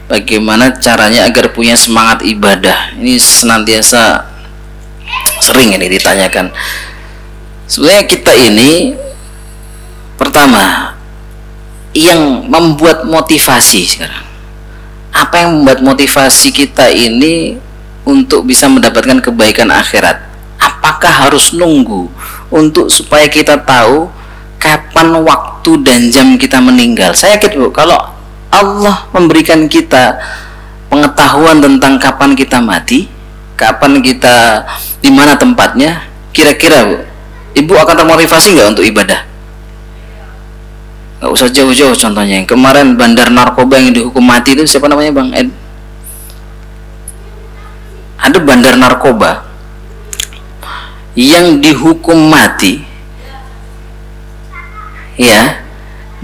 bagaimana caranya agar punya semangat ibadah. Ini senantiasa sering ini ditanyakan. Sebenarnya kita ini pertama yang membuat motivasi sekarang. Apa yang membuat motivasi kita ini untuk bisa mendapatkan kebaikan akhirat? Apakah harus nunggu untuk supaya kita tahu kapan waktu dan jam kita meninggal? Saya yakin Bu, kalau Allah memberikan kita pengetahuan tentang kapan kita mati, kapan kita di mana tempatnya, kira-kira Bu, Ibu akan termotivasi nggak untuk ibadah? Nggak usah jauh-jauh contohnya. Yang kemarin bandar narkoba yang dihukum mati itu siapa namanya Bang Ed? Ada bandar narkoba yang dihukum mati, ya,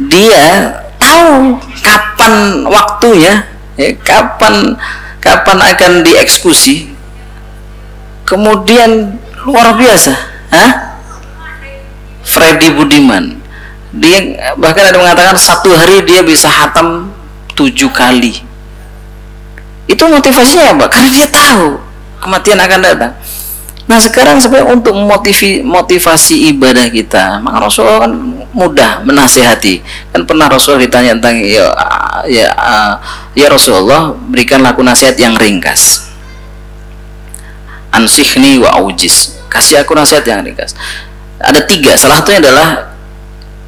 dia tahu kapan waktunya, ya, kapan akan dieksekusi. Kemudian luar biasa, Freddy Budiman, dia bahkan ada mengatakan 1 hari dia bisa hatam 7 kali. Itu motivasinya apa? Karena dia tahu kematian akan datang. Nah sekarang sebenarnya untuk motivasi ibadah kita, maka Rasulullah kan mudah menasihati. Kan pernah Rasulullah ditanya tentang ya Rasulullah, berikanlah aku nasihat yang ringkas. Ansihni wa aujiz, kasih aku nasihat yang ringkas. Ada 3, salah satunya adalah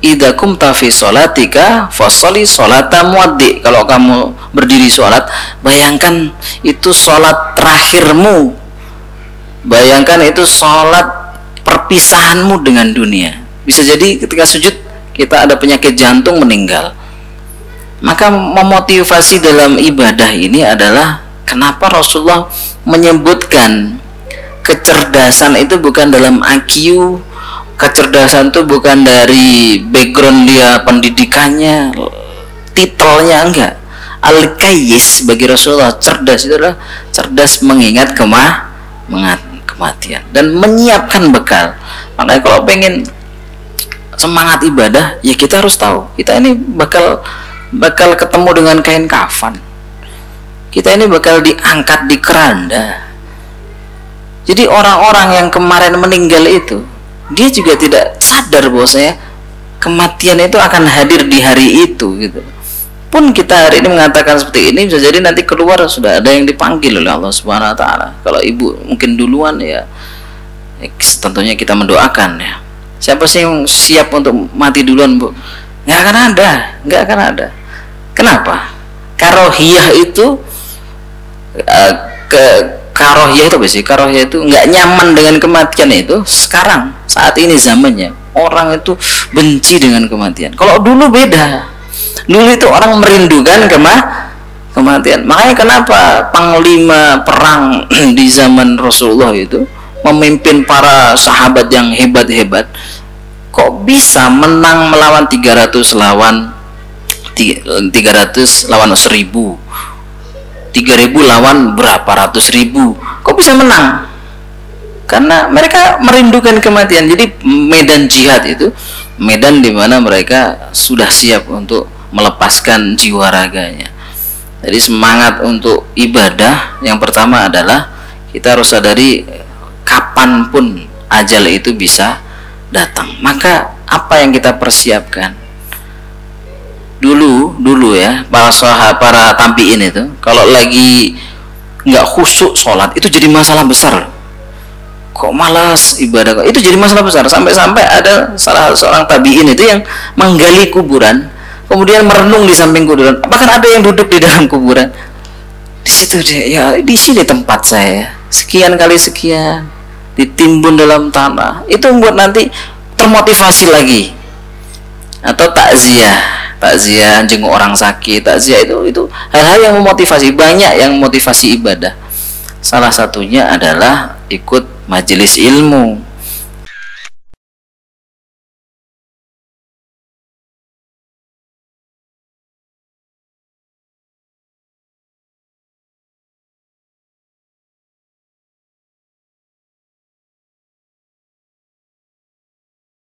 idza kumta fi sholatika fasholli sholata muaddi. Kalau kamu berdiri sholat, bayangkan itu sholat terakhirmu, bayangkan itu sholat perpisahanmu dengan dunia. Bisa jadi ketika sujud kita ada penyakit jantung meninggal. Maka memotivasi dalam ibadah ini adalah kenapa Rasulullah menyebutkan kecerdasan itu bukan dalam IQ, kecerdasan itu bukan dari background dia pendidikannya, titelnya, enggak. Al-Qayyis bagi Rasulullah, cerdas itu adalah cerdas mengingat kematian dan menyiapkan bekal. Makanya kalau pengen semangat ibadah, ya kita harus tahu kita ini bakal ketemu dengan kain kafan, kita ini bakal diangkat di keranda. Jadi orang-orang yang kemarin meninggal itu, dia juga tidak sadar bahwasanya kematian itu akan hadir di hari itu gitu. Pun kita hari ini mengatakan seperti ini, bisa jadi nanti keluar sudah ada yang dipanggil oleh Allah Subhanahu wa taala. Kalau Ibu mungkin duluan ya tentunya kita mendoakan ya. Siapa sih yang siap untuk mati duluan, Bu? Nggak akan ada. Kenapa? Karohiyah itu karohiyah itu apa sih? Karohiyah itu nggak nyaman dengan kematian itu. Sekarang saat ini zamannya orang itu benci dengan kematian. Kalau dulu beda. Dulu itu orang merindukan kematian. Makanya kenapa panglima perang di zaman Rasulullah itu memimpin para sahabat yang hebat-hebat, kok bisa menang melawan 300 lawan 1000, 3000 lawan berapa ratus ribu, kok bisa menang? Karena mereka merindukan kematian. Jadi medan jihad itu medan di mana mereka sudah siap untuk melepaskan jiwa raganya. Jadi semangat untuk ibadah yang pertama adalah kita harus sadari kapanpun ajal itu bisa datang. Maka apa yang kita persiapkan? Dulu ya, para tabi'in itu kalau lagi nggak khusyuk sholat itu jadi masalah besar. Kok malas ibadah, itu jadi masalah besar. Sampai-sampai ada salah seorang tabi'in itu yang menggali kuburan, kemudian merenung di samping kuburan. Bahkan ada yang duduk di dalam kuburan. Di situ dia, ya di sini tempat saya. Sekian kali sekian ditimbun dalam tanah. Itu membuat nanti termotivasi lagi. Atau takziah jenguk orang sakit, takziah itu hal-hal yang memotivasi. Banyak yang memotivasi ibadah. Salah satunya adalah ikut majelis ilmu.